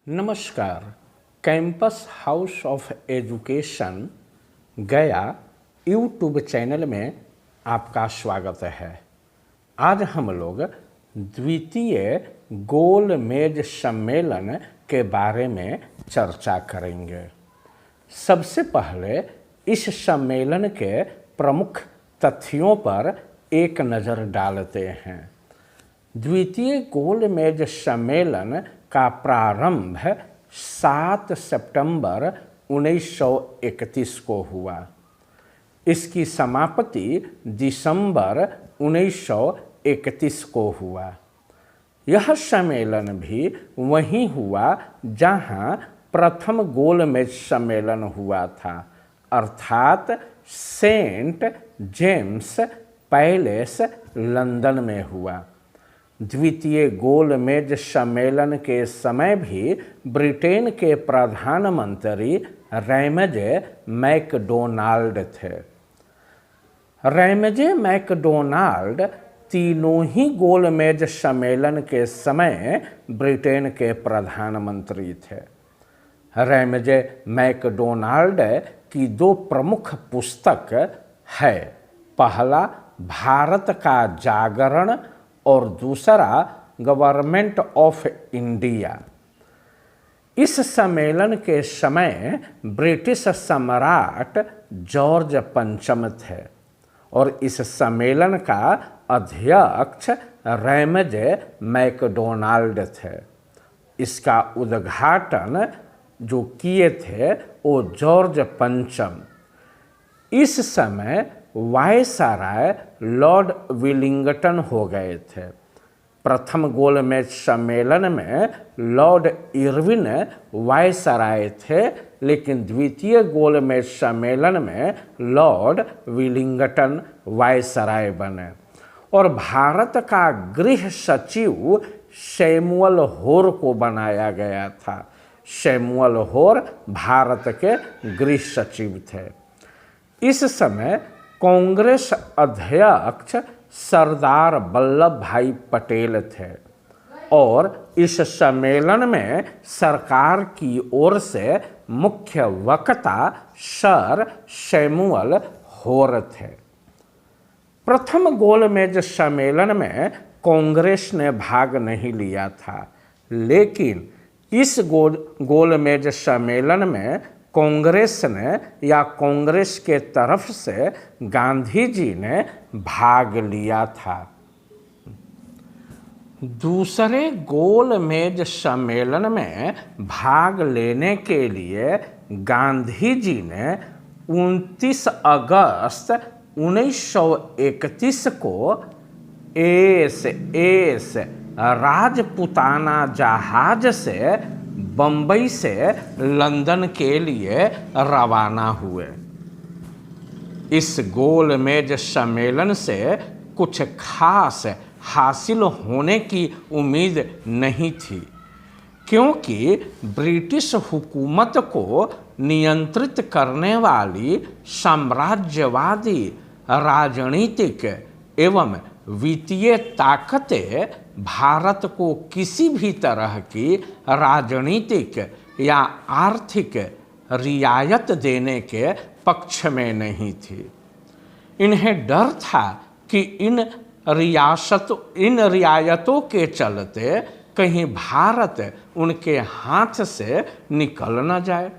नमस्कार। Campus house of education गया YouTube channel में आपका स्वागत है। आज हम लोग द्वितीय गोल मेज सम्मेलन के बारे में चर्चा करेंगे। सबसे पहले इस सम्मेलन के प्रमुख तथ्यों पर एक नज़र डालते हैं। द्वितीय गोल मेज सम्मेलन का प्रारंभ 7 सितंबर 1931 को हुआ। इसकी समाप्ति दिसंबर 1931 को हुआ। यह सम्मेलन भी वहीं हुआ जहां प्रथम गोल मेज सम्मेलन हुआ था, अर्थात सेंट जेम्स पैलेस लंदन में हुआ। द्वितीय गोल मेज सम्मेलन के समय भी ब्रिटेन के प्रधानमंत्री रैमजे मैकडोनाल्ड थे। रैमजे मैकडोनाल्ड तीनों ही गोल मेज सम्मेलन के समय ब्रिटेन के प्रधानमंत्री थे। रैमजे मैकडोनाल्ड की दो प्रमुख पुस्तक है, पहला भारत का जागरण और दूसरा गवर्नमेंट ऑफ इंडिया। इस सम्मेलन के समय ब्रिटिश सम्राट जॉर्ज पंचम थे और इस सम्मेलन का अध्यक्ष रैमजे मैकडोनाल्ड थे। इसका उद्घाटन जो किए थे वो जॉर्ज पंचम। इस समय वायसराय लॉर्ड विलिंगटन हो गए थे। प्रथम गोल मेज सम्मेलन में लॉर्ड इरविन वायसराय थे, लेकिन द्वितीय गोल मेज सम्मेलन में लॉर्ड विलिंगटन वायसराय बने और भारत का गृह सचिव सैमुअल होर को बनाया गया था। सैमुअल होर भारत के गृह सचिव थे। इस समय कांग्रेस अध्यक्ष सरदार वल्लभ भाई पटेल थे और इस सम्मेलन में सरकार की ओर से मुख्य वक्ता सर सैमुअल होर थे। प्रथम गोल मेज सम्मेलन में कांग्रेस ने भाग नहीं लिया था, लेकिन इस गोल मेज सम्मेलन में कांग्रेस ने या कांग्रेस के तरफ से गांधी जी ने भाग लिया था। दूसरे गोल मेज सम्मेलन में भाग लेने के लिए गांधी जी ने 29 अगस्त 1931 को एस राजपुताना जहाज से बम्बई से लंदन के लिए रवाना हुए। इस गोल मेज सम्मेलन से कुछ खास हासिल होने की उम्मीद नहीं थी, क्योंकि ब्रिटिश हुकूमत को नियंत्रित करने वाली साम्राज्यवादी राजनीतिक एवं वित्तीय ताकतें भारत को किसी भी तरह की राजनीतिक या आर्थिक रियायत देने के पक्ष में नहीं थी। इन्हें डर था कि इन रियायतों के चलते कहीं भारत उनके हाथ से निकल न जाए।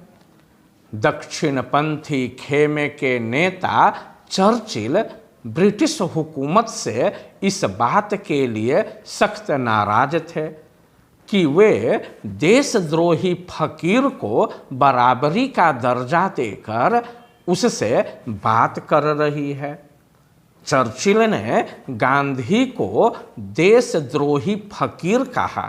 दक्षिणपंथी खेमे के नेता चर्चिल ब्रिटिश हुकूमत से इस बात के लिए सख्त नाराज थे कि वे देशद्रोही फकीर को बराबरी का दर्जा देकर उससे बात कर रही है। चर्चिल ने गांधी को देशद्रोही फकीर कहा।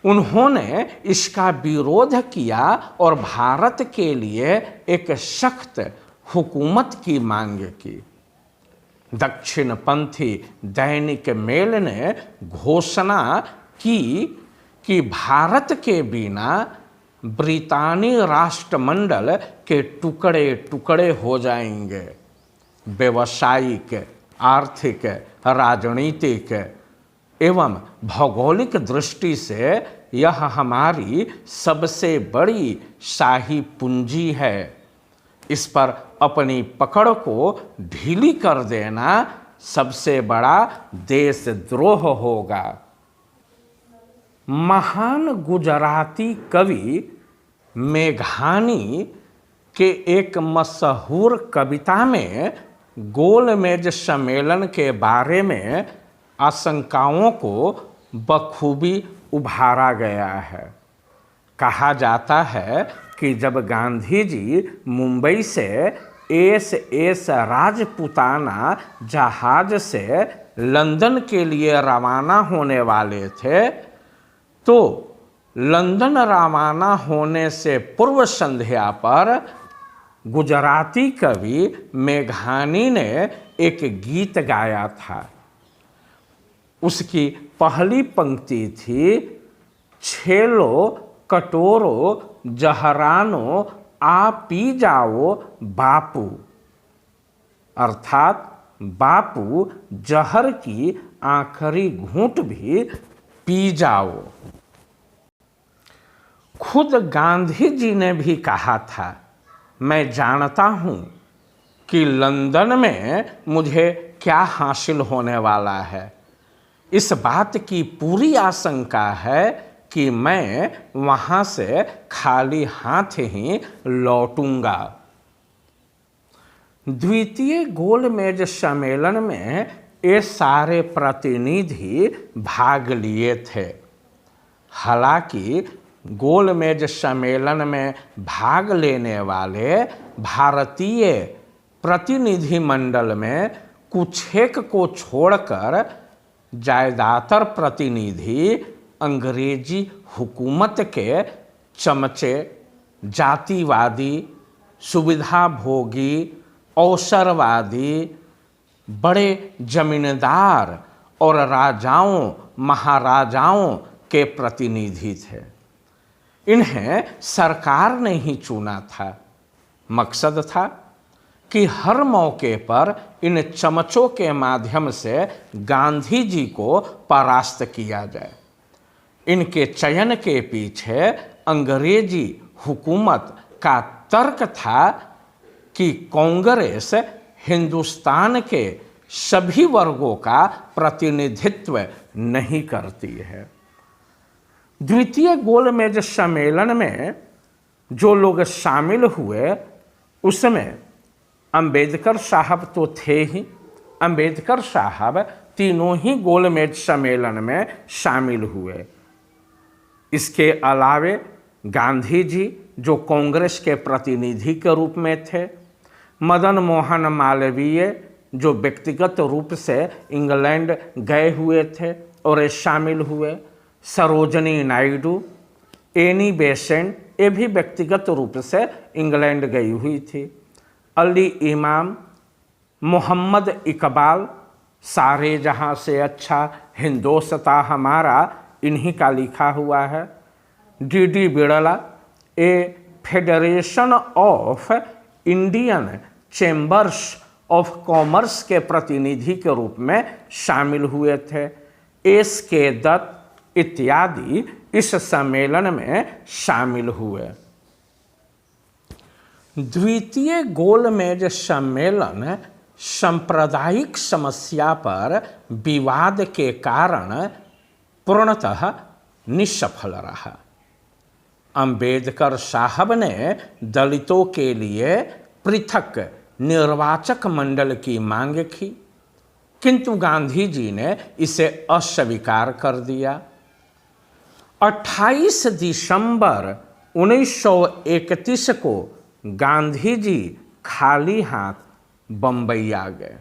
उन्होंने इसका विरोध किया और भारत के लिए एक सख्त हुकूमत की मांग की। दक्षिणपंथी दैनिक मेल ने घोषणा की कि भारत के बिना ब्रितानी राष्ट्रमंडल के टुकड़े टुकड़े हो जाएंगे। व्यावसायिक, आर्थिक, राजनीतिक एवं भौगोलिक दृष्टि से यह हमारी सबसे बड़ी शाही पूंजी है। इस पर अपनी पकड़ को ढीली कर देना सबसे बड़ा देशद्रोह होगा। महान गुजराती कवि मेघानी के एक मशहूर कविता में गोलमेज सम्मेलन के बारे में आशंकाओं को बखूबी उभारा गया है। कहा जाता है कि जब गांधी जी मुंबई से एस राजपुताना जहाज से लंदन के लिए रवाना होने वाले थे, तो लंदन रवाना होने से पूर्व संध्या पर गुजराती कवि मेघानी ने एक गीत गाया था। उसकी पहली पंक्ति थी, छेलो कटोरो जहरानो आ पी जाओ बापू, अर्थात बापू जहर की आखिरी घूंट भी पी जाओ। खुद गांधी जी ने भी कहा था, मैं जानता हूं कि लंदन में मुझे क्या हासिल होने वाला है। इस बात की पूरी आशंका है कि मैं वहां से खाली हाथ ही लौटूंगा। द्वितीय गोलमेज सम्मेलन में ये सारे प्रतिनिधि भाग लिए थे। हालांकि गोलमेज सम्मेलन में भाग लेने वाले भारतीय प्रतिनिधिमंडल में कुछ एक को छोड़कर ज़्यादातर प्रतिनिधि अंग्रेजी हुकूमत के चमचे, जातिवादी, सुविधाभोगी, अवसरवादी, बड़े जमींदार और राजाओं महाराजाओं के प्रतिनिधि थे। इन्हें सरकार ने ही चुना था। मकसद था कि हर मौके पर इन चमचों के माध्यम से गांधी जी को परास्त किया जाए। इनके चयन के पीछे अंग्रेजी हुकूमत का तर्क था कि कांग्रेस हिंदुस्तान के सभी वर्गों का प्रतिनिधित्व नहीं करती है। द्वितीय गोलमेज सम्मेलन में जो लोग शामिल हुए उसमें अंबेडकर साहब तो थे ही। अंबेडकर साहब तीनों ही गोलमेज सम्मेलन में शामिल हुए। इसके अलावे गांधी जी जो कांग्रेस के प्रतिनिधि के रूप में थे, मदन मोहन मालवीय जो व्यक्तिगत रूप से इंग्लैंड गए हुए थे और शामिल हुए, सरोजनी नायडू, एनी बेसेंट ये भी व्यक्तिगत रूप से इंग्लैंड गई हुई थी, अली इमाम, मोहम्मद इकबाल, सारे जहां से अच्छा हिंदोस्तां हमारा इन्हीं का लिखा हुआ है, D Birla A federation of Indian chambers of commerce के प्रतिनिधि के रूप में शामिल हुए थे, एस के दत्त इत्यादि इस सम्मेलन में शामिल हुए। द्वितीय गोलमेज सम्मेलन सांप्रदायिक समस्या पर विवाद के कारण पूर्णतः निष्फल रहा। अंबेडकर साहब ने दलितों के लिए पृथक निर्वाचक मंडल की मांग की, किंतु गांधी जी ने इसे अस्वीकार कर दिया। 28 दिसंबर 1931 को गांधी जी खाली हाथ बम्बई आ गए।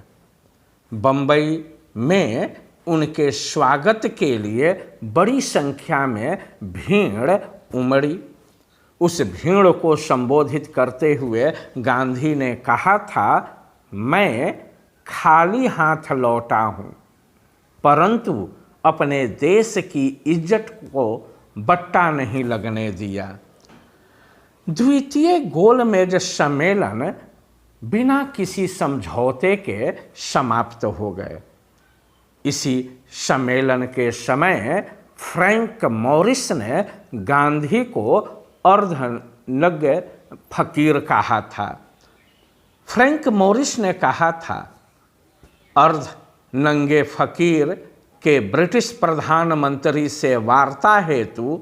बम्बई में उनके स्वागत के लिए बड़ी संख्या में भीड़ उमड़ी। उस भीड़ को संबोधित करते हुए गांधी ने कहा था, मैं खाली हाथ लौटा हूँ, परंतु अपने देश की इज्जत को बट्टा नहीं लगने दिया। द्वितीय गोलमेज सम्मेलन बिना किसी समझौते के समाप्त हो गए। इसी सम्मेलन के समय फ्रैंक मॉरिस ने गांधी को अर्धनग्न फकीर कहा था। फ्रैंक मॉरिस ने कहा था, अर्धनंगे फकीर के ब्रिटिश प्रधानमंत्री से वार्ता हेतु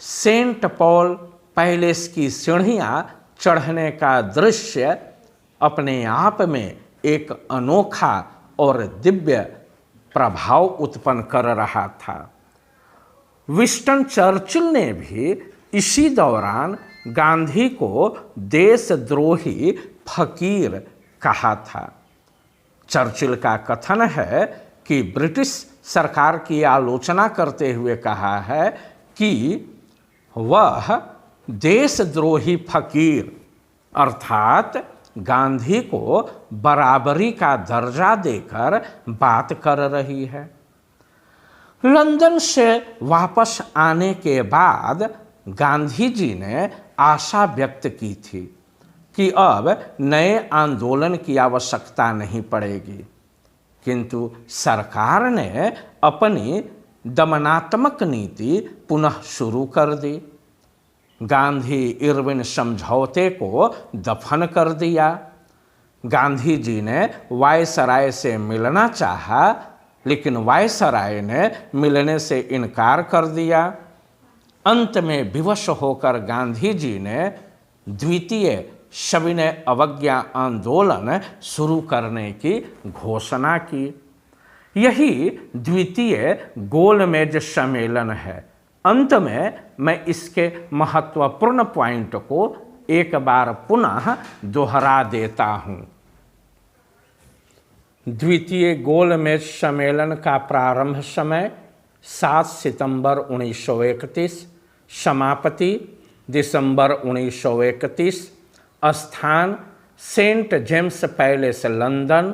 सेंट पॉल पैलेस की सीढ़ियां चढ़ने का दृश्य अपने आप में एक अनोखा और दिव्य प्रभाव उत्पन्न कर रहा था। विंस्टन चर्चिल ने भी इसी दौरान गांधी को देशद्रोही फकीर कहा था। चर्चिल का कथन है कि ब्रिटिश सरकार की आलोचना करते हुए कहा है कि वह देशद्रोही फकीर अर्थात गांधी को बराबरी का दर्जा देकर बात कर रही है। लंदन से वापस आने के बाद गांधी जी ने आशा व्यक्त की थी कि अब नए आंदोलन की आवश्यकता नहीं पड़ेगी, किंतु सरकार ने अपनी दमनात्मक नीति पुनः शुरू कर दी। गांधी इरविन समझौते को दफन कर दिया। गांधी जी ने वायसराय से मिलना चाहा, लेकिन वायसराय ने मिलने से इनकार कर दिया। अंत में विवश होकर गांधी जी ने द्वितीय सविनय अवज्ञा आंदोलन शुरू करने की घोषणा की। यही द्वितीय गोलमेज सम्मेलन है। अंत में मैं इसके महत्वपूर्ण पॉइंट को एक बार पुनः दोहरा देता हूँ। द्वितीय गोलमेज सम्मेलन का प्रारंभ समय 7 सितंबर 1931, समाप्ति दिसंबर 1931, स्थान सेंट जेम्स पैलेस लंदन,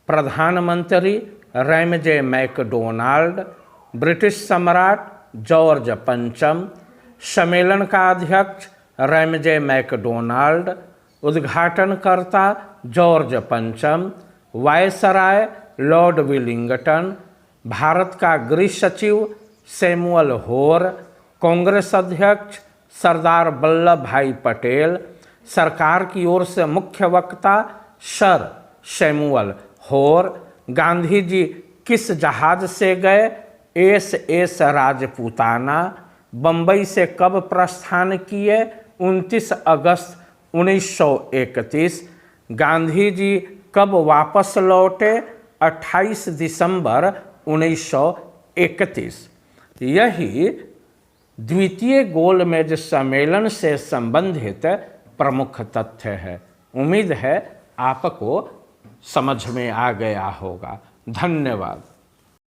प्रधानमंत्री रैमजे मैकडोनाल्ड, ब्रिटिश सम्राट जॉर्ज पंचम, सम्मेलन का अध्यक्ष रैमजे मैकडोनाल्ड, उद्घाटनकर्ता जॉर्ज पंचम, वायसराय लॉर्ड विलिंगटन, भारत का गृह सचिव सैमुअल होर, कांग्रेस अध्यक्ष सरदार वल्लभ भाई पटेल, सरकार की ओर से मुख्य वक्ता सर सैमुअल होर, गांधी जी किस जहाज से गए, एस राजपूताना, बंबई से कब प्रस्थान किए, 29 अगस्त 1931, गांधी जी कब वापस लौटे, 28 दिसंबर 1931। यही द्वितीय गोलमेज सम्मेलन से संबंधित प्रमुख तथ्य है। उम्मीद है आपको समझ में आ गया होगा। धन्यवाद।